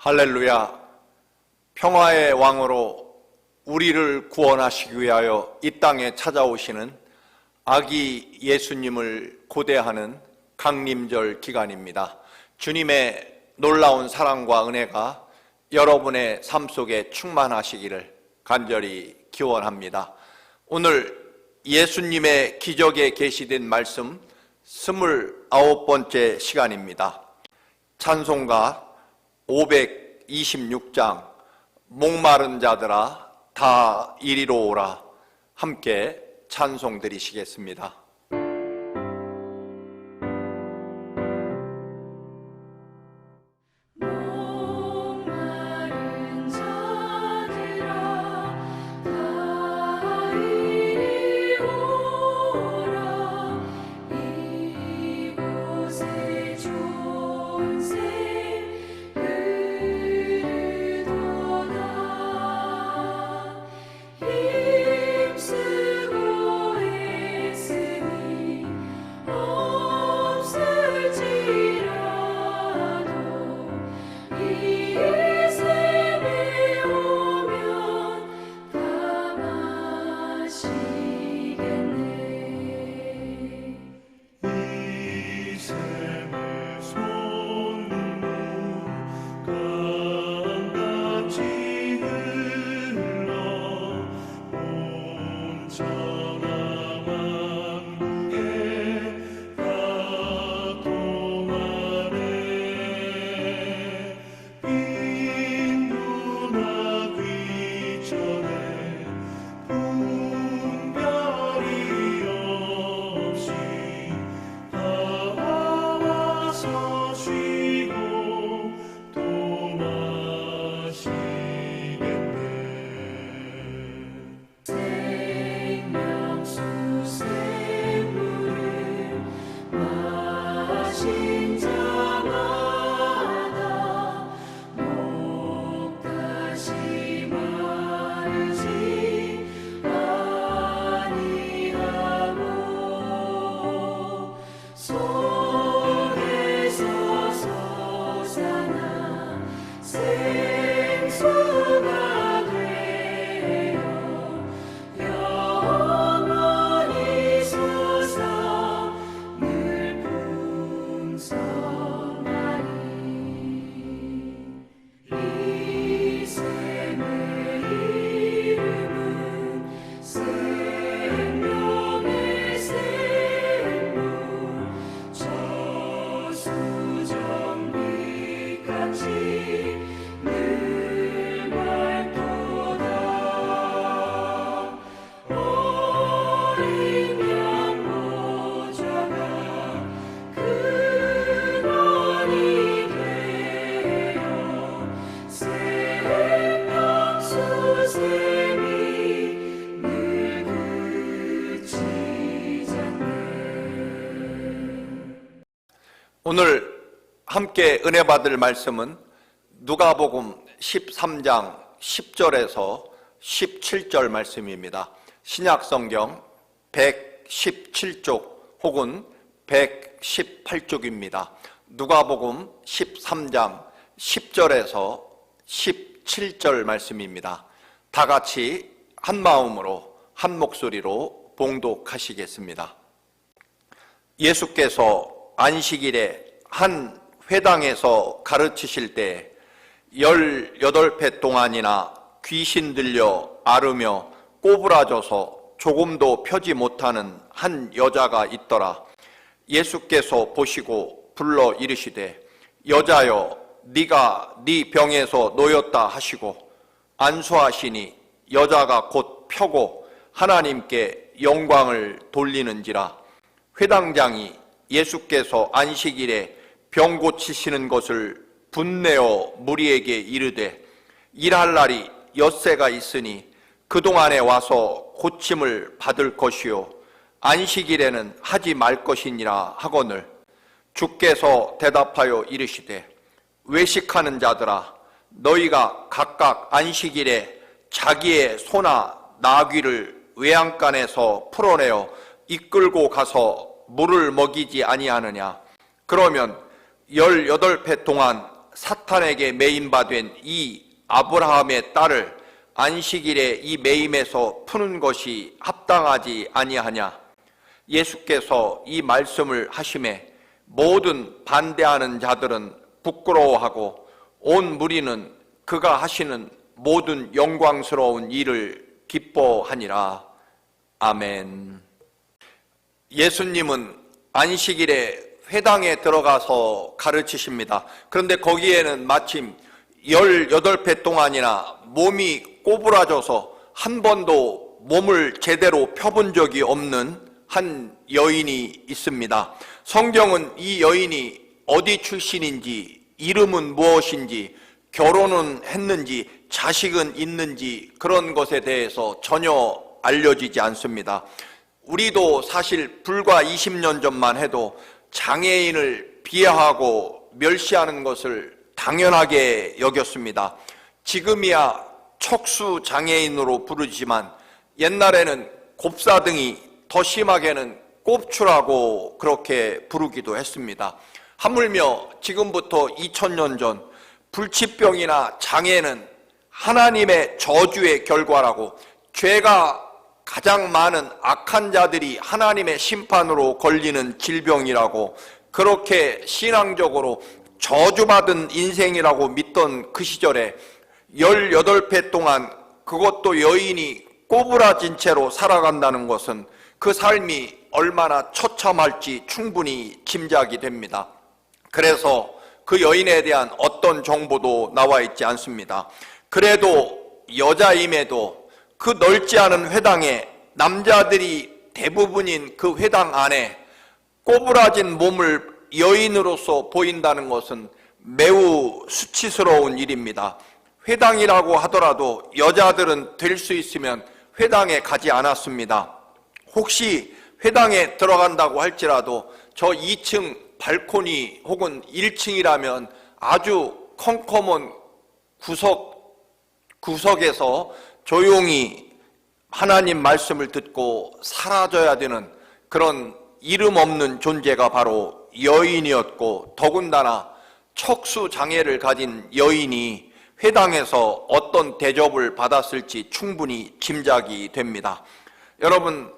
할렐루야. 평화의 왕으로 우리를 구원하시기 위하여 이 땅에 찾아오시는 아기 예수님을 고대하는 강림절 기간입니다. 주님의 놀라운 사랑과 은혜가 여러분의 삶 속에 충만하시기를 간절히 기원합니다. 오늘 예수님의 기적에 계시된 말씀 29번째 시간입니다. 찬송가 526장 목마른 자들아 다 이리로 오라, 함께 찬송 드리시겠습니다. 오늘 함께 은혜 받을 말씀은 누가복음 13장 10절에서 17절 말씀입니다. 신약성경 117쪽 혹은 118쪽입니다. 누가복음 13장 10절에서 17절 말씀입니다. 다 같이 한 마음으로 한 목소리로 봉독하시겠습니다. 예수께서 안식일에 한 회당에서 가르치실 때 18회 동안이나 귀신 들려 앓으며 꼬부라져서 조금도 펴지 못하는 한 여자가 있더라. 예수께서 보시고 불러 이르시되 여자여, 네가 네 병에서 놓였다 하시고 안수하시니 여자가 곧 펴고 하나님께 영광을 돌리는지라. 회당장이 예수께서 안식일에 병 고치시는 것을 분내어 무리에게 이르되 일할 날이 엿새가 있으니 그동안에 와서 고침을 받을 것이요 안식일에는 하지 말 것이니라 하거늘, 주께서 대답하여 이르시되 외식하는 자들아, 너희가 각각 안식일에 자기의 소나 나귀를 외양간에서 풀어내어 이끌고 가서 물을 먹이지 아니하느냐. 그러면 18회 동안 사탄에게 매임받은 이 아브라함의 딸을 안식일에 이 매임에서 푸는 것이 합당하지 아니하냐. 예수께서 이 말씀을 하심에 모든 반대하는 자들은 부끄러워하고 온 무리는 그가 하시는 모든 영광스러운 일을 기뻐하니라. 아멘. 예수님은 안식일에 회당에 들어가서 가르치십니다. 그런데 거기에는 마침 18배 동안이나 몸이 꼬부라져서 한 번도 몸을 제대로 펴본 적이 없는 한 여인이 있습니다. 성경은 이 여인이 어디 출신인지, 이름은 무엇인지, 결혼은 했는지, 자식은 있는지 그런 것에 대해서 전혀 알려지지 않습니다. 우리도 사실 불과 20년 전만 해도 장애인을 비하하고 멸시하는 것을 당연하게 여겼습니다. 지금이야 척수 장애인으로 부르지만 옛날에는 곱사등이, 더 심하게는 꼽추라고 그렇게 부르기도 했습니다. 하물며 지금부터 2000년 전 불치병이나 장애는 하나님의 저주의 결과라고, 죄가 가장 많은 악한 자들이 하나님의 심판으로 걸리는 질병이라고 그렇게 신앙적으로 저주받은 인생이라고 믿던 그 시절에 18배 동안, 그것도 여인이 꼬부라진 채로 살아간다는 것은 그 삶이 얼마나 처참할지 충분히 짐작이 됩니다. 그래서 그 여인에 대한 어떤 정보도 나와 있지 않습니다. 그래도 여자임에도 그 넓지 않은 회당에 남자들이 대부분인 그 회당 안에 꼬부라진 몸을 여인으로서 보인다는 것은 매우 수치스러운 일입니다. 회당이라고 하더라도 여자들은 될 수 있으면 회당에 가지 않았습니다. 혹시 회당에 들어간다고 할지라도 저 2층 발코니 혹은 1층이라면 아주 컴컴한 구석에서 조용히 하나님 말씀을 듣고 사라져야 되는 그런 이름 없는 존재가 바로 여인이었고, 더군다나 척수 장애를 가진 여인이 회당에서 어떤 대접을 받았을지 충분히 짐작이 됩니다. 여러분,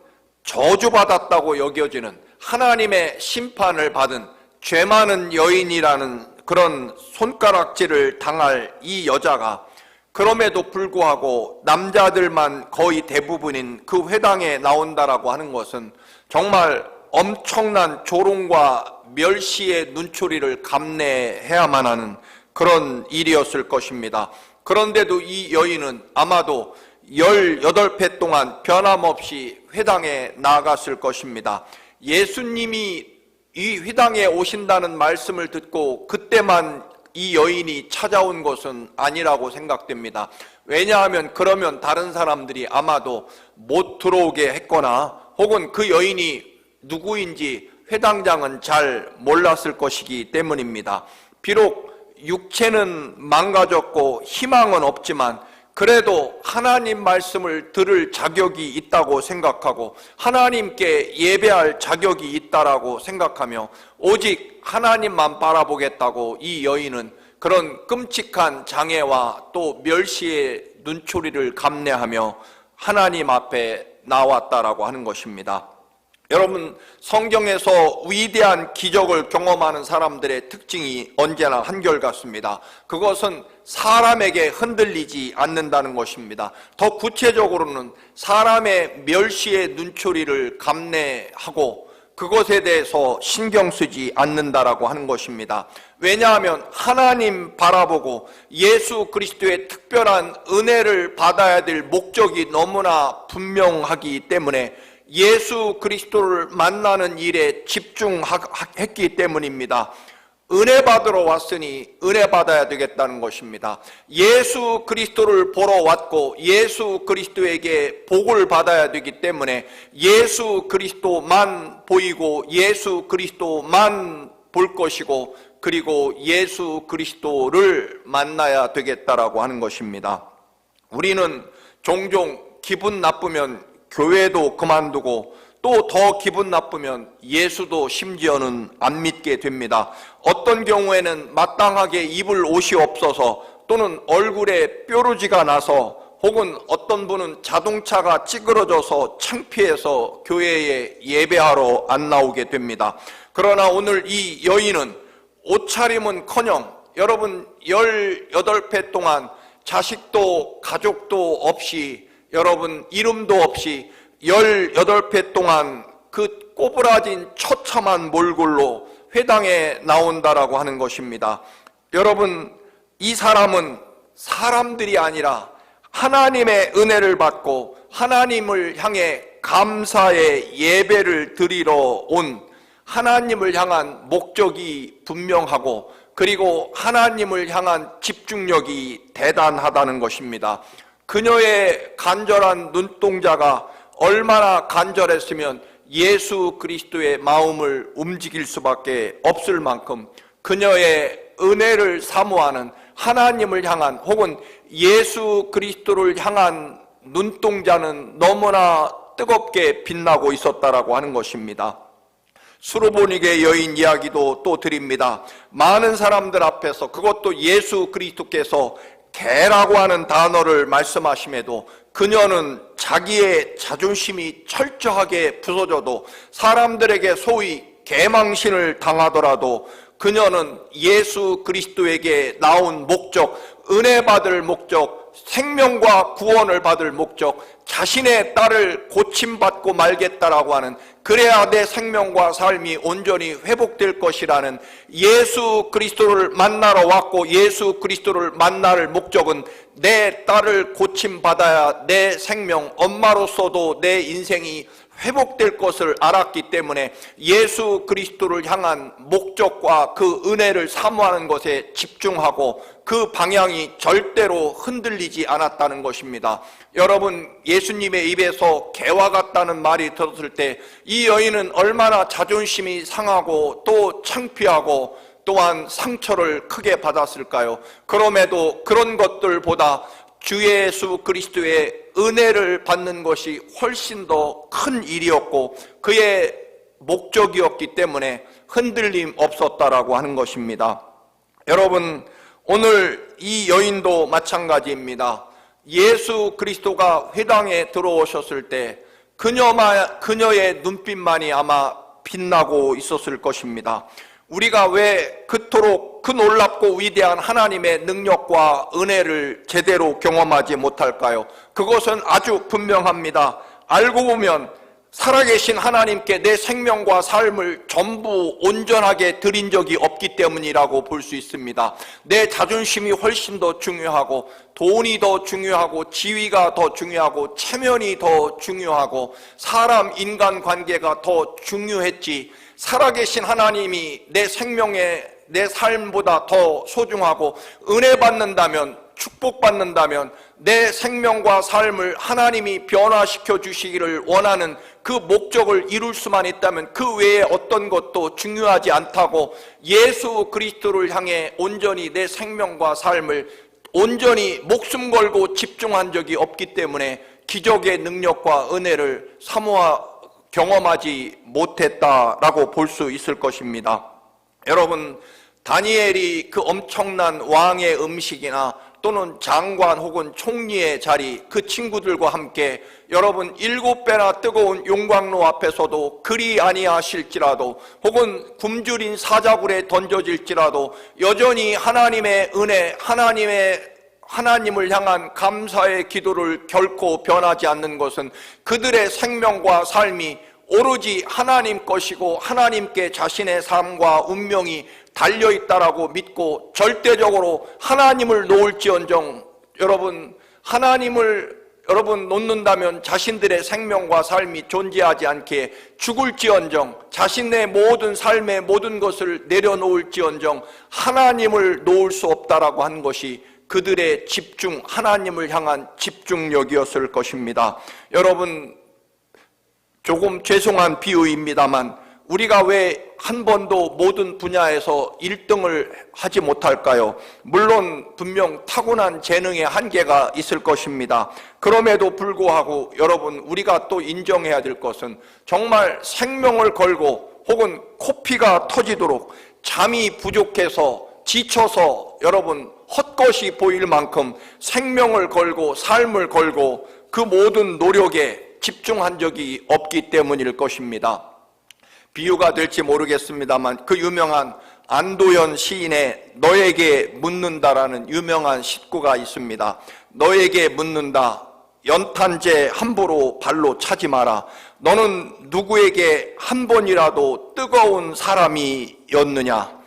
저주받았다고 여겨지는 하나님의 심판을 받은 죄 많은 여인이라는 그런 손가락질을 당할 이 여자가 그럼에도 불구하고 남자들만 거의 대부분인 그 회당에 나온다라고 하는 것은 정말 엄청난 조롱과 멸시의 눈초리를 감내해야만 하는 그런 일이었을 것입니다. 그런데도 이 여인은 아마도 18배 동안 변함없이 회당에 나아갔을 것입니다. 예수님이 이 회당에 오신다는 말씀을 듣고 그때만 이 여인이 찾아온 것은 아니라고 생각됩니다. 왜냐하면 그러면 다른 사람들이 아마도 못 들어오게 했거나 혹은 그 여인이 누구인지 회당장은 잘 몰랐을 것이기 때문입니다. 비록 육체는 망가졌고 희망은 없지만 그래도 하나님 말씀을 들을 자격이 있다고 생각하고 하나님께 예배할 자격이 있다라고 생각하며 오직 하나님만 바라보겠다고 이 여인은 그런 끔찍한 장애와 또 멸시의 눈초리를 감내하며 하나님 앞에 나왔다라고 하는 것입니다. 여러분, 성경에서 위대한 기적을 경험하는 사람들의 특징이 언제나 한결같습니다. 그것은 사람에게 흔들리지 않는다는 것입니다. 더 구체적으로는 사람의 멸시의 눈초리를 감내하고 그것에 대해서 신경 쓰지 않는다라고 하는 것입니다. 왜냐하면 하나님 바라보고 예수 그리스도의 특별한 은혜를 받아야 될 목적이 너무나 분명하기 때문에 예수 그리스도를 만나는 일에 집중했기 때문입니다. 은혜 받으러 왔으니 은혜 받아야 되겠다는 것입니다. 예수 그리스도를 보러 왔고 예수 그리스도에게 복을 받아야 되기 때문에 예수 그리스도만 보이고 예수 그리스도만 볼 것이고 그리고 예수 그리스도를 만나야 되겠다라고 하는 것입니다. 우리는 종종 기분 나쁘면 교회도 그만두고 또 더 기분 나쁘면 예수도 심지어는 안 믿게 됩니다. 어떤 경우에는 마땅하게 입을 옷이 없어서 또는 얼굴에 뾰루지가 나서 혹은 어떤 분은 자동차가 찌그러져서 창피해서 교회에 예배하러 안 나오게 됩니다. 그러나 오늘 이 여인은 옷차림은커녕 여러분 18회 동안 자식도 가족도 없이 여러분 이름도 없이 18회 동안 그 꼬부라진 처참한 몰골로 회당에 나온다라고 하는 것입니다. 여러분 이 사람은 사람들이 아니라 하나님의 은혜를 받고 하나님을 향해 감사의 예배를 드리러 온 하나님을 향한 목적이 분명하고 그리고 하나님을 향한 집중력이 대단하다는 것입니다. 그녀의 간절한 눈동자가 얼마나 간절했으면 예수 그리스도의 마음을 움직일 수밖에 없을 만큼 그녀의 은혜를 사모하는 하나님을 향한 혹은 예수 그리스도를 향한 눈동자는 너무나 뜨겁게 빛나고 있었다라고 하는 것입니다. 수르보니게 여인 이야기도 또 드립니다. 많은 사람들 앞에서 그것도 예수 그리스도께서 개라고 하는 단어를 말씀하심에도 그녀는 자기의 자존심이 철저하게 부서져도 사람들에게 소위 개망신을 당하더라도 그녀는 예수 그리스도에게 나온 목적, 은혜 받을 목적, 생명과 구원을 받을 목적, 자신의 딸을 고침받고 말겠다라고 하는, 그래야 내 생명과 삶이 온전히 회복될 것이라는 예수 그리스도를 만나러 왔고 예수 그리스도를 만날 목적은 내 딸을 고침받아야 내 생명, 엄마로서도 내 인생이 회복될 것을 알았기 때문에 예수 그리스도를 향한 목적과 그 은혜를 사모하는 것에 집중하고 그 방향이 절대로 흔들리지 않았다는 것입니다. 여러분, 예수님의 입에서 개와 같다는 말이 들었을 때 이 여인은 얼마나 자존심이 상하고 또 창피하고 또한 상처를 크게 받았을까요? 그럼에도 그런 것들보다 주 예수 그리스도의 은혜를 받는 것이 훨씬 더 큰 일이었고 그의 목적이었기 때문에 흔들림 없었다라고 하는 것입니다. 여러분, 오늘 이 여인도 마찬가지입니다. 예수 그리스도가 회당에 들어오셨을 때 그녀의 눈빛만이 아마 빛나고 있었을 것입니다. 우리가 왜 그토록 그 놀랍고 위대한 하나님의 능력과 은혜를 제대로 경험하지 못할까요? 그것은 아주 분명합니다. 알고 보면 살아계신 하나님께 내 생명과 삶을 전부 온전하게 드린 적이 없기 때문이라고 볼 수 있습니다. 내 자존심이 훨씬 더 중요하고 돈이 더 중요하고 지위가 더 중요하고 체면이 더 중요하고 사람 인간 관계가 더 중요했지, 살아계신 하나님이 내 생명에 내 삶보다 더 소중하고 은혜 받는다면, 축복받는다면 내 생명과 삶을 하나님이 변화시켜 주시기를 원하는 그 목적을 이룰 수만 있다면 그 외에 어떤 것도 중요하지 않다고 예수 그리스도를 향해 온전히 내 생명과 삶을 온전히 목숨 걸고 집중한 적이 없기 때문에 기적의 능력과 은혜를 경험하지 못했다라고 볼 수 있을 것입니다. 여러분, 다니엘이 그 엄청난 왕의 음식이나 또는 장관 혹은 총리의 자리, 그 친구들과 함께 여러분 7배나 뜨거운 용광로 앞에서도 그리 아니하실지라도 혹은 굶주린 사자굴에 던져질지라도 여전히 하나님의 은혜, 하나님을 향한 감사의 기도를 결코 변하지 않는 것은 그들의 생명과 삶이 오로지 하나님 것이고 하나님께 자신의 삶과 운명이 달려있다라고 믿고 절대적으로 하나님을 놓을지언정, 하나님을 놓는다면 자신들의 생명과 삶이 존재하지 않게 죽을지언정, 자신의 모든 삶의 모든 것을 내려놓을지언정 하나님을 놓을 수 없다라고 하는 것이 그들의 집중, 하나님을 향한 집중력이었을 것입니다. 여러분, 조금 죄송한 비유입니다만 우리가 왜 한 번도 모든 분야에서 1등을 하지 못할까요? 물론 분명 타고난 재능의 한계가 있을 것입니다. 그럼에도 불구하고 여러분, 우리가 또 인정해야 될 것은 정말 생명을 걸고 혹은 코피가 터지도록 잠이 부족해서 지쳐서 여러분 헛것이 보일 만큼 생명을 걸고 삶을 걸고 그 모든 노력에 집중한 적이 없기 때문일 것입니다. 비유가 될지 모르겠습니다만 그 유명한 안도연 시인의 너에게 묻는다라는 유명한 시구가 있습니다. 너에게 묻는다. 연탄재 함부로 발로 차지 마라. 너는 누구에게 한 번이라도 뜨거운 사람이었느냐?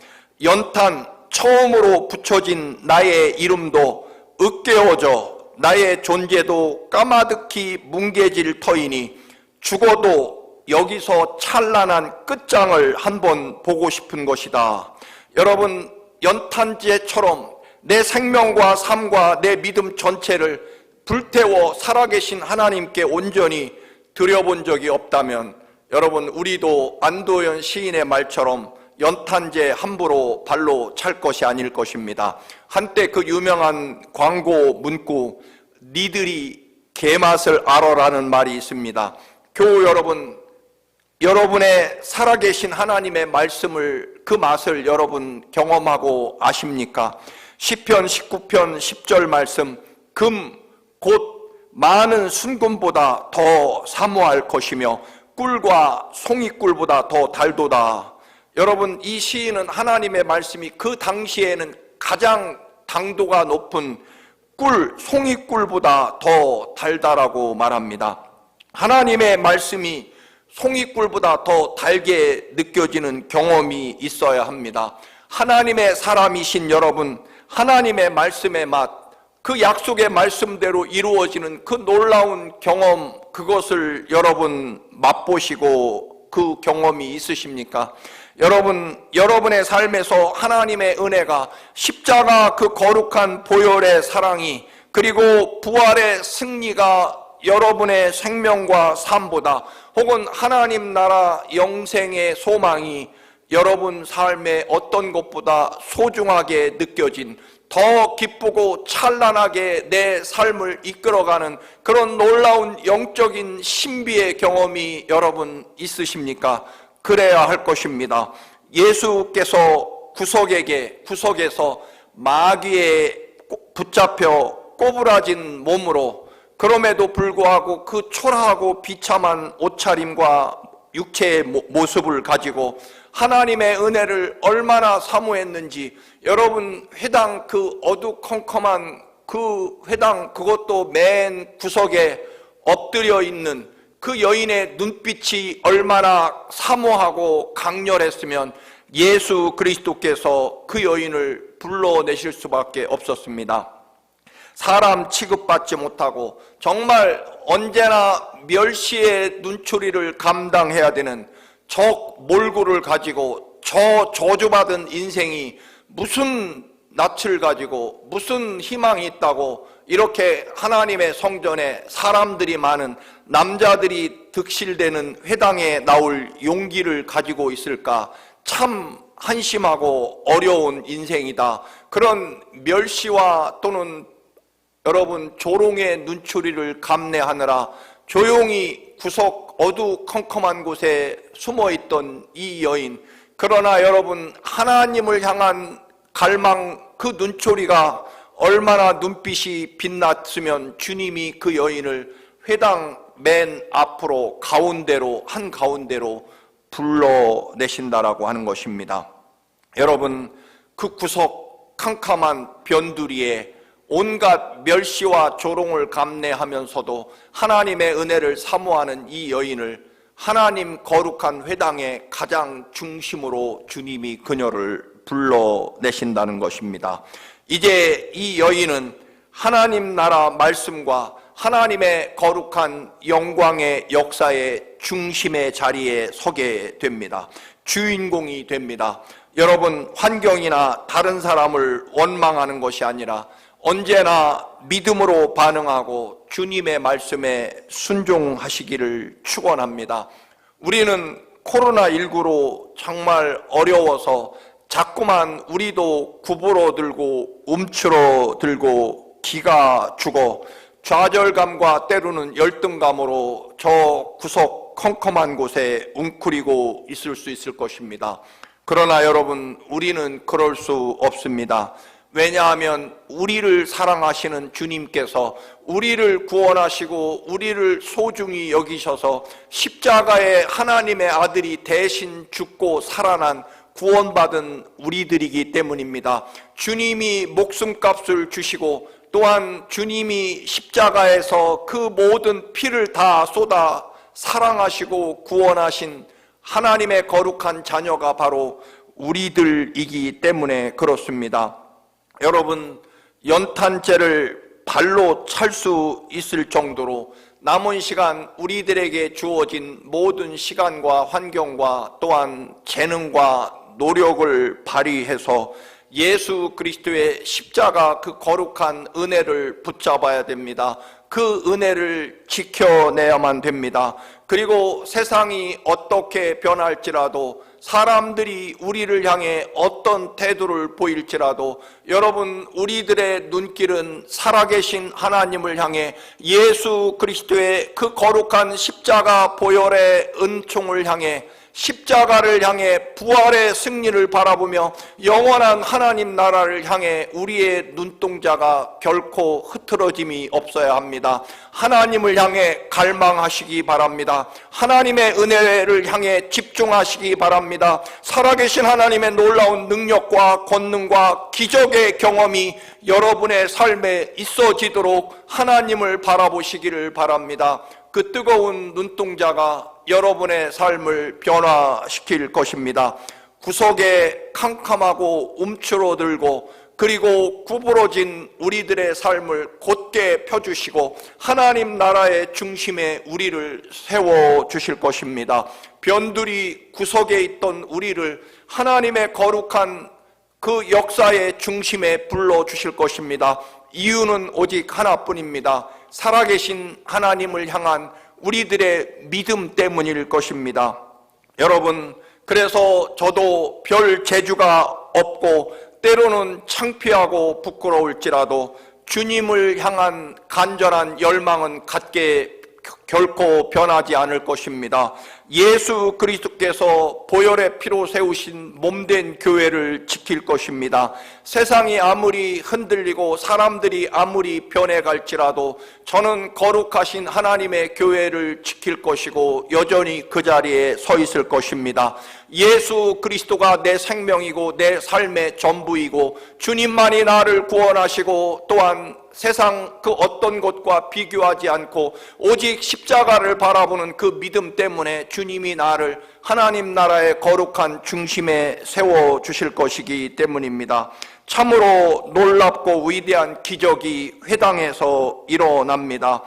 연탄 처음으로 붙여진 나의 이름도 으깨어져 나의 존재도 까마득히 뭉개질 터이니 죽어도 여기서 찬란한 끝장을 한번 보고 싶은 것이다. 여러분, 연탄재처럼 내 생명과 삶과 내 믿음 전체를 불태워 살아계신 하나님께 온전히 드려본 적이 없다면 여러분, 우리도 안도연 시인의 말처럼 연탄재 함부로 발로 찰 것이 아닐 것입니다. 한때 그 유명한 광고 문구 니들이 개맛을 알아라는 말이 있습니다. 교우 여러분, 여러분의 살아계신 하나님의 말씀을 그 맛을 여러분 경험하고 아십니까? 시편 19편 10절 말씀, 금 곧 많은 순금보다 더 사모할 것이며 꿀과 송이꿀보다 더 달도다. 여러분, 이 시인은 하나님의 말씀이 그 당시에는 가장 당도가 높은 꿀, 송이꿀보다 더 달다라고 말합니다. 하나님의 말씀이 송이꿀보다 더 달게 느껴지는 경험이 있어야 합니다. 하나님의 사람이신 여러분, 하나님의 말씀의 맛, 그 약속의 말씀대로 이루어지는 그 놀라운 경험, 그것을 여러분 맛보시고 그 경험이 있으십니까? 여러분, 여러분의 삶에서 하나님의 은혜가, 십자가 그 거룩한 보혈의 사랑이, 그리고 부활의 승리가 여러분의 생명과 삶보다, 혹은 하나님 나라 영생의 소망이 여러분 삶의 어떤 것보다 소중하게 느껴진, 더 기쁘고 찬란하게 내 삶을 이끌어가는 그런 놀라운 영적인 신비의 경험이 여러분 있으십니까? 그래야 할 것입니다. 예수께서 구석에서 마귀에 붙잡혀 꼬부라진 몸으로, 그럼에도 불구하고 그 초라하고 비참한 옷차림과 육체의 모습을 가지고 하나님의 은혜를 얼마나 사모했는지, 여러분 회당 그 어두컴컴한 그 회당, 그것도 맨 구석에 엎드려 있는 그 여인의 눈빛이 얼마나 사모하고 강렬했으면 예수 그리스도께서 그 여인을 불러내실 수밖에 없었습니다. 사람 취급받지 못하고 정말 언제나 멸시의 눈초리를 감당해야 되는 저 몰골을 가지고 저 저주받은 인생이 무슨 낯을 가지고 무슨 희망이 있다고 이렇게 하나님의 성전에 사람들이 많은, 남자들이 득실되는 회당에 나올 용기를 가지고 있을까? 참 한심하고 어려운 인생이다. 그런 멸시와 또는 여러분 조롱의 눈초리를 감내하느라 조용히 구석 어두컴컴한 곳에 숨어있던 이 여인, 그러나 여러분 하나님을 향한 갈망, 그 눈초리가 얼마나 눈빛이 빛났으면 주님이 그 여인을 회당 맨 앞으로 한가운데로 불러내신다라고 하는 것입니다. 여러분, 그 구석 캄캄한 변두리에 온갖 멸시와 조롱을 감내하면서도 하나님의 은혜를 사모하는 이 여인을 하나님 거룩한 회당의 가장 중심으로 주님이 그녀를 불러내신다는 것입니다. 이제 이 여인은 하나님 나라 말씀과 하나님의 거룩한 영광의 역사의 중심의 자리에 서게 됩니다. 주인공이 됩니다. 여러분, 환경이나 다른 사람을 원망하는 것이 아니라 언제나 믿음으로 반응하고 주님의 말씀에 순종하시기를 축원합니다. 우리는 코로나19로 정말 어려워서 자꾸만 우리도 구부러들고 움츠러들고 기가 죽어 좌절감과 때로는 열등감으로 저 구석 컴컴한 곳에 웅크리고 있을 수 있을 것입니다. 그러나 여러분, 우리는 그럴 수 없습니다. 왜냐하면 우리를 사랑하시는 주님께서 우리를 구원하시고 우리를 소중히 여기셔서 십자가에 하나님의 아들이 대신 죽고 살아난 구원받은 우리들이기 때문입니다. 주님이 목숨값을 주시고 또한 주님이 십자가에서 그 모든 피를 다 쏟아 사랑하시고 구원하신 하나님의 거룩한 자녀가 바로 우리들이기 때문에 그렇습니다. 여러분, 연탄재를 발로 찰 수 있을 정도로 남은 시간 우리들에게 주어진 모든 시간과 환경과 또한 재능과 노력을 발휘해서 예수 그리스도의 십자가 그 거룩한 은혜를 붙잡아야 됩니다. 그 은혜를 지켜내야만 됩니다. 그리고 세상이 어떻게 변할지라도, 사람들이 우리를 향해 어떤 태도를 보일지라도 여러분, 우리들의 눈길은 살아계신 하나님을 향해 예수 그리스도의 그 거룩한 십자가 보혈의 은총을 향해, 십자가를 향해 부활의 승리를 바라보며 영원한 하나님 나라를 향해 우리의 눈동자가 결코 흐트러짐이 없어야 합니다. 하나님을 향해 갈망하시기 바랍니다. 하나님의 은혜를 향해 집중하시기 바랍니다. 살아계신 하나님의 놀라운 능력과 권능과 기적의 경험이 여러분의 삶에 있어지도록 하나님을 바라보시기를 바랍니다. 그 뜨거운 눈동자가 여러분의 삶을 변화시킬 것입니다. 구석에 캄캄하고 움츠러들고 그리고 구부러진 우리들의 삶을 곧게 펴주시고 하나님 나라의 중심에 우리를 세워주실 것입니다. 변두리 구석에 있던 우리를 하나님의 거룩한 그 역사의 중심에 불러주실 것입니다. 이유는 오직 하나뿐입니다. 살아계신 하나님을 향한 우리들의 믿음 때문일 것입니다. 여러분, 그래서 저도 별 재주가 없고 때로는 창피하고 부끄러울지라도 주님을 향한 간절한 열망은 갖게 결코 변하지 않을 것입니다. 예수 그리스도께서 보혈의 피로 세우신 몸된 교회를 지킬 것입니다. 세상이 아무리 흔들리고 사람들이 아무리 변해갈지라도 저는 거룩하신 하나님의 교회를 지킬 것이고 여전히 그 자리에 서 있을 것입니다. 예수 그리스도가 내 생명이고 내 삶의 전부이고 주님만이 나를 구원하시고 또한 세상 그 어떤 것과 비교하지 않고 오직 십자가를 바라보는 그 믿음 때문에 주님이 나를 하나님 나라의 거룩한 중심에 세워주실 것이기 때문입니다. 참으로 놀랍고 위대한 기적이 회당에서 일어납니다.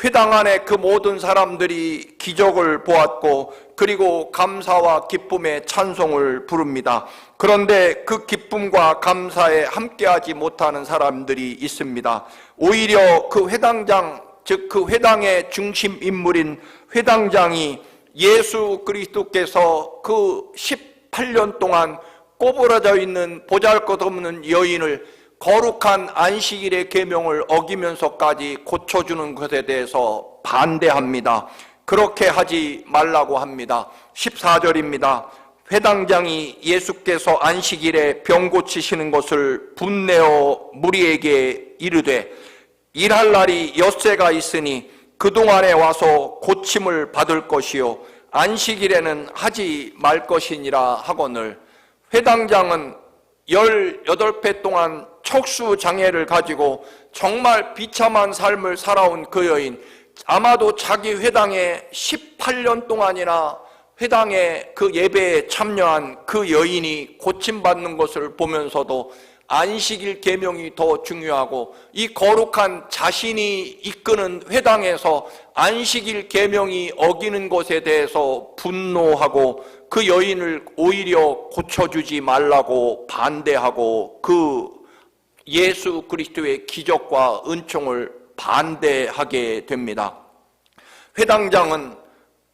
회당 안에 그 모든 사람들이 기적을 보았고 그리고 감사와 기쁨의 찬송을 부릅니다. 그런데 그 기쁨과 감사에 함께하지 못하는 사람들이 있습니다. 오히려 그 회당장, 즉 그 회당의 중심 인물인 회당장이 예수 그리스도께서 그 18년 동안 꼬부라져 있는 보잘것없는 여인을 거룩한 안식일의 계명을 어기면서까지 고쳐주는 것에 대해서 반대합니다. 그렇게 하지 말라고 합니다. 14절입니다. 회당장이 예수께서 안식일에 병 고치시는 것을 분내어 무리에게 이르되 일할 날이 엿새가 있으니 그동안에 와서 고침을 받을 것이요 안식일에는 하지 말 것이니라 하거늘, 회당장은 18배 동안 척수장애를 가지고 정말 비참한 삶을 살아온 그 여인, 아마도 자기 회당에 18년 동안이나 회당에 그 예배에 참여한 그 여인이 고침받는 것을 보면서도 안식일 계명이 더 중요하고 이 거룩한 자신이 이끄는 회당에서 안식일 계명이 어기는 것에 대해서 분노하고 그 여인을 오히려 고쳐주지 말라고 반대하고 그 예수 그리스도의 기적과 은총을 반대하게 됩니다. 회당장은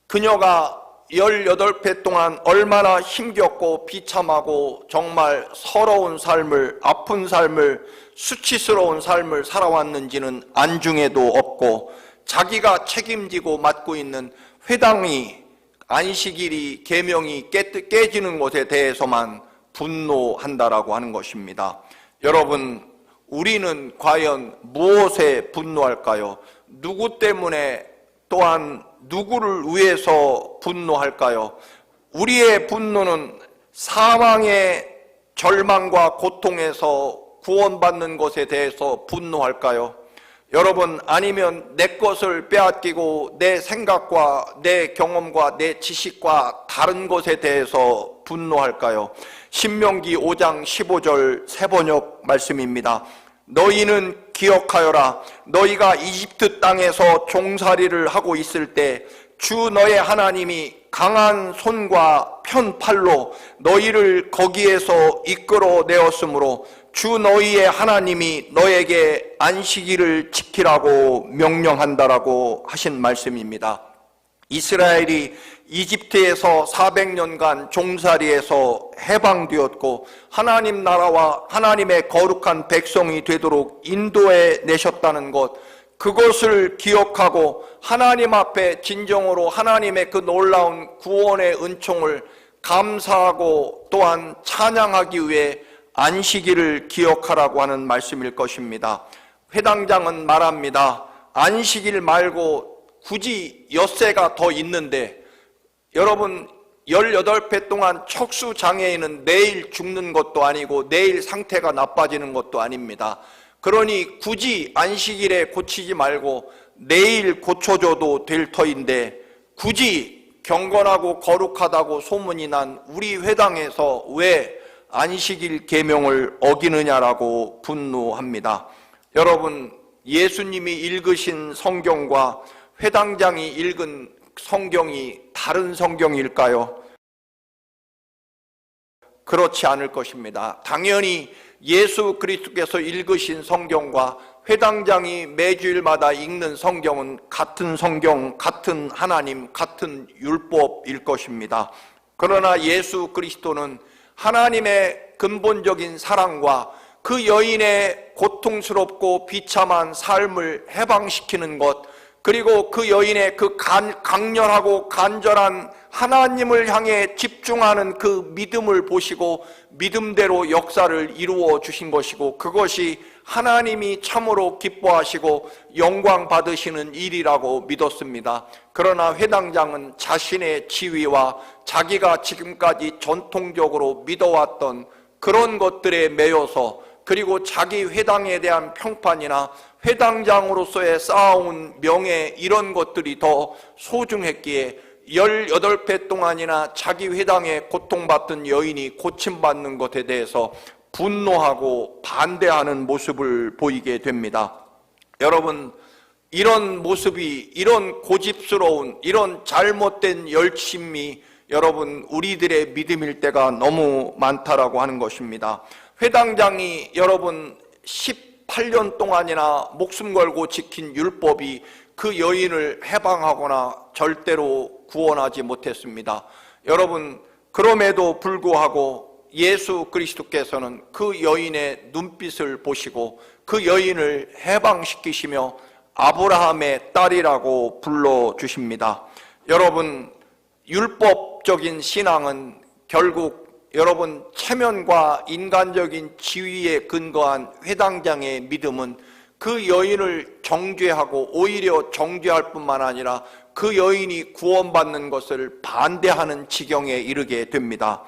그녀가 18회 동안 얼마나 힘겹고 비참하고 정말 서러운 삶을, 아픈 삶을, 수치스러운 삶을 살아왔는지는 안중에도 없고, 자기가 책임지고 맡고 있는 회당이, 안식일이, 계명이 깨지는 것에 대해서만 분노한다라고 하는 것입니다. 여러분, 우리는 과연 무엇에 분노할까요? 누구 때문에, 또한 누구를 위해서 분노할까요? 우리의 분노는 사망의 절망과 고통에서 구원받는 것에 대해서 분노할까요? 여러분, 아니면 내 것을 빼앗기고 내 생각과 내 경험과 내 지식과 다른 것에 대해서 분노할까요? 신명기 5장 15절 새번역 말씀입니다. 너희는 기억하여라. 너희가 이집트 땅에서 종살이를 하고 있을 때 주 너의 하나님이 강한 손과 편 팔로 너희를 거기에서 이끌어 내었으므로 주 너희의 하나님이 너에게 안식일을 지키라고 명령한다라고 하신 말씀입니다. 이스라엘이 이집트에서 400년간 종살이에서 해방되었고 하나님 나라와 하나님의 거룩한 백성이 되도록 인도해 내셨다는 것, 그것을 기억하고 하나님 앞에 진정으로 하나님의 그 놀라운 구원의 은총을 감사하고 또한 찬양하기 위해 안식일을 기억하라고 하는 말씀일 것입니다. 회당장은 말합니다. 안식일 말고 굳이 엿새가 더 있는데, 여러분 18회 동안 척수장애인은 내일 죽는 것도 아니고 내일 상태가 나빠지는 것도 아닙니다. 그러니 굳이 안식일에 고치지 말고 내일 고쳐줘도 될 터인데, 굳이 경건하고 거룩하다고 소문이 난 우리 회당에서 왜 안식일 계명을 어기느냐라고 분노합니다. 여러분, 예수님이 읽으신 성경과 회당장이 읽은 성경이 다른 성경일까요? 그렇지 않을 것입니다. 당연히 예수 그리스도께서 읽으신 성경과 회당장이 매주일마다 읽는 성경은 같은 성경, 같은 하나님, 같은 율법일 것입니다. 그러나 예수 그리스도는 하나님의 근본적인 사랑과 그 여인의 고통스럽고 비참한 삶을 해방시키는 것, 그리고 그 여인의 그 강렬하고 간절한 하나님을 향해 집중하는 그 믿음을 보시고 믿음대로 역사를 이루어 주신 것이고, 그것이 하나님이 참으로 기뻐하시고 영광 받으시는 일이라고 믿었습니다. 그러나 회당장은 자신의 지위와 자기가 지금까지 전통적으로 믿어왔던 그런 것들에 매여서, 그리고 자기 회당에 대한 평판이나 회당장으로서의 쌓아온 명예, 이런 것들이 더 소중했기에 18회 동안이나 자기 회당에 고통받던 여인이 고침받는 것에 대해서 분노하고 반대하는 모습을 보이게 됩니다. 여러분, 이런 모습이, 이런 고집스러운, 이런 잘못된 열심이 여러분 우리들의 믿음일 때가 너무 많다라고 하는 것입니다. 회당장이 여러분 18년 동안이나 목숨 걸고 지킨 율법이 그 여인을 해방하거나 절대로 구원하지 못했습니다. 여러분, 그럼에도 불구하고 예수 그리스도께서는 그 여인의 눈빛을 보시고 그 여인을 해방시키시며 아브라함의 딸이라고 불러주십니다. 여러분, 율법적인 신앙은 결국 여러분 체면과 인간적인 지위에 근거한 회당장의 믿음은 그 여인을 정죄하고 오히려 정죄할 뿐만 아니라 그 여인이 구원받는 것을 반대하는 지경에 이르게 됩니다.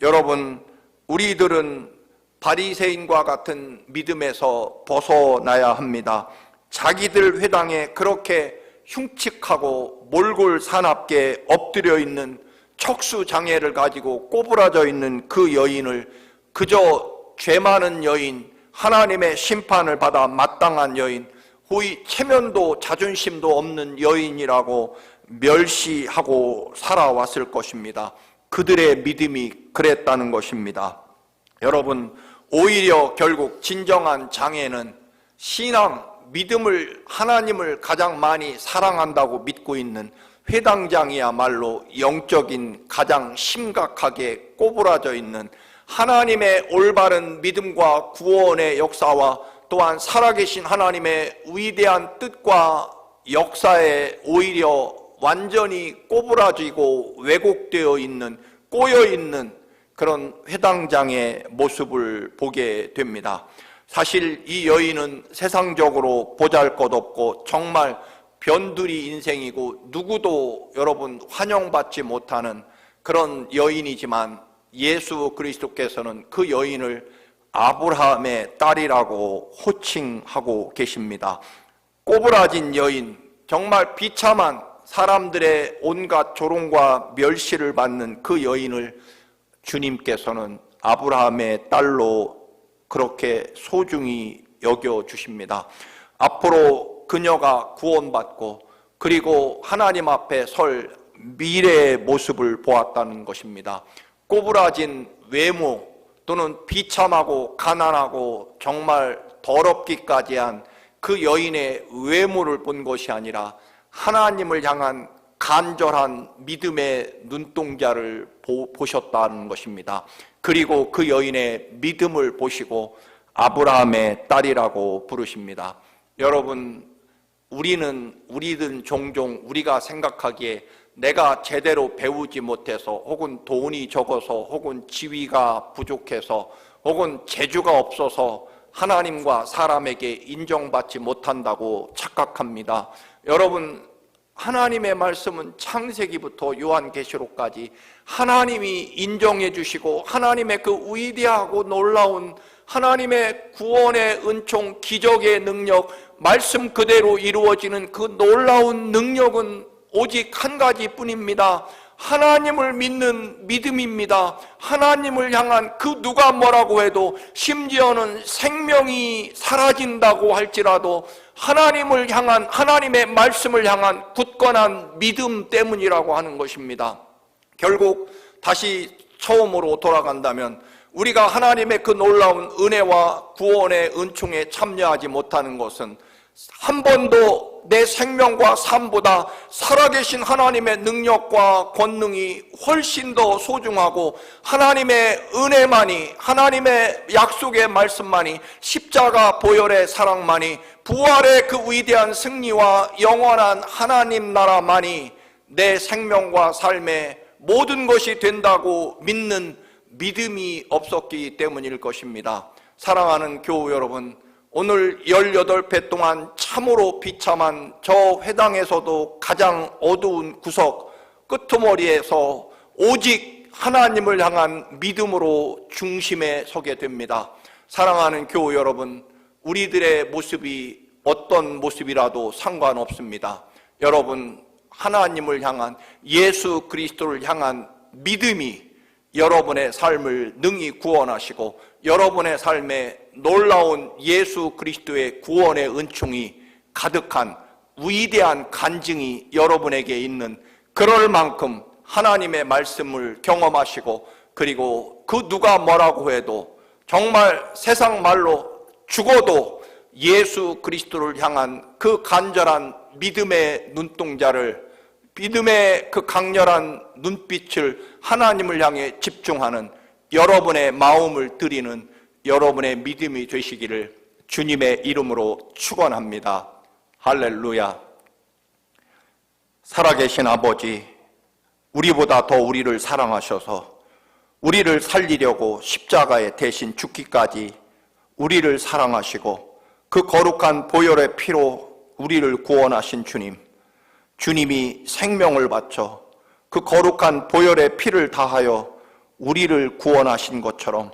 여러분, 우리들은 바리새인과 같은 믿음에서 벗어나야 합니다. 자기들 회당에 그렇게 흉측하고 몰골 사납게 엎드려 있는 척수장애를 가지고 꼬부라져 있는 그 여인을 그저 죄 많은 여인, 하나님의 심판을 받아 마땅한 여인, 호의 체면도 자존심도 없는 여인이라고 멸시하고 살아왔을 것입니다. 그들의 믿음이 그랬다는 것입니다. 여러분, 오히려 결국 진정한 장애는 신앙, 믿음을, 하나님을 가장 많이 사랑한다고 믿고 있는 회당장이야말로 영적인 가장 심각하게 꼬부라져 있는 하나님의 올바른 믿음과 구원의 역사와 또한 살아계신 하나님의 위대한 뜻과 역사에 오히려 완전히 꼬부라지고 왜곡되어 있는, 꼬여 있는 그런 회당장의 모습을 보게 됩니다. 사실 이 여인은 세상적으로 보잘것없고 정말 변두리 인생이고 누구도 여러분 환영받지 못하는 그런 여인이지만 예수 그리스도께서는 그 여인을 아브라함의 딸이라고 호칭하고 계십니다. 꼬부라진 여인, 정말 비참한 사람들의 온갖 조롱과 멸시를 받는 그 여인을 주님께서는 아브라함의 딸로 그렇게 소중히 여겨주십니다. 앞으로 그녀가 구원받고 그리고 하나님 앞에 설 미래의 모습을 보았다는 것입니다. 꼬부라진 외모 또는 비참하고 가난하고 정말 더럽기까지 한 그 여인의 외모를 본 것이 아니라 하나님을 향한 간절한 믿음의 눈동자를 보셨다는 것입니다. 그리고 그 여인의 믿음을 보시고 아브라함의 딸이라고 부르십니다. 여러분, 우리는 종종 우리가 생각하기에 내가 제대로 배우지 못해서 혹은 돈이 적어서 혹은 지위가 부족해서 혹은 재주가 없어서 하나님과 사람에게 인정받지 못한다고 착각합니다. 여러분, 하나님의 말씀은 창세기부터 요한계시록까지 하나님이 인정해 주시고 하나님의 그 위대하고 놀라운 하나님의 구원의 은총, 기적의 능력, 말씀 그대로 이루어지는 그 놀라운 능력은 오직 한 가지뿐입니다. 하나님을 믿는 믿음입니다. 하나님을 향한 그 누가 뭐라고 해도, 심지어는 생명이 사라진다고 할지라도 하나님을 향한, 하나님의 말씀을 향한 굳건한 믿음 때문이라고 하는 것입니다. 결국 다시 처음으로 돌아간다면 우리가 하나님의 그 놀라운 은혜와 구원의 은총에 참여하지 못하는 것은 한 번도 내 생명과 삶보다 살아계신 하나님의 능력과 권능이 훨씬 더 소중하고 하나님의 은혜만이, 하나님의 약속의 말씀만이, 십자가 보혈의 사랑만이, 부활의 그 위대한 승리와 영원한 하나님 나라만이 내 생명과 삶의 모든 것이 된다고 믿는 믿음이 없었기 때문일 것입니다. 사랑하는 교우 여러분, 오늘 18회 동안 참으로 비참한 저 회당에서도 가장 어두운 구석 끄트머리에서 오직 하나님을 향한 믿음으로 중심에 서게 됩니다. 사랑하는 교우 여러분, 우리들의 모습이 어떤 모습이라도 상관없습니다. 여러분, 하나님을 향한, 예수 그리스도를 향한 믿음이 여러분의 삶을 능히 구원하시고 여러분의 삶에 놀라운 예수 그리스도의 구원의 은총이 가득한 위대한 간증이 여러분에게 있는, 그럴 만큼 하나님의 말씀을 경험하시고 그리고 그 누가 뭐라고 해도 정말 세상 말로 죽어도 예수 그리스도를 향한 그 간절한 믿음의 눈동자를, 믿음의 그 강렬한 눈빛을 하나님을 향해 집중하는 여러분의 마음을 드리는 여러분의 믿음이 되시기를 주님의 이름으로 축원합니다. 할렐루야. 살아계신 아버지, 우리보다 더 우리를 사랑하셔서 우리를 살리려고 십자가에 대신 죽기까지 우리를 사랑하시고 그 거룩한 보혈의 피로 우리를 구원하신 주님, 주님이 생명을 바쳐 그 거룩한 보혈의 피를 다하여 우리를 구원하신 것처럼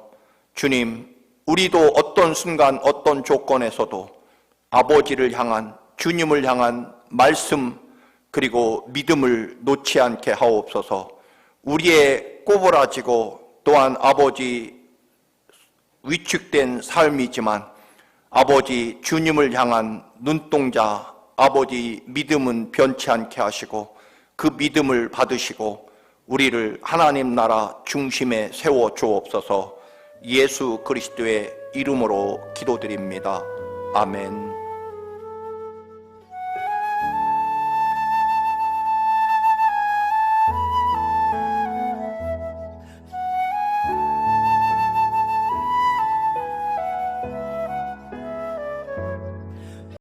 주님, 우리도 어떤 순간 어떤 조건에서도 아버지를 향한, 주님을 향한 말씀 그리고 믿음을 놓지 않게 하옵소서. 우리의 꼬부라지고 또한 아버지 위축된 삶이지만 아버지 주님을 향한 눈동자, 아버지 믿음은 변치 않게 하시고 그 믿음을 받으시고 우리를 하나님 나라 중심에 세워 주옵소서. 예수 그리스도의 이름으로 기도드립니다. 아멘.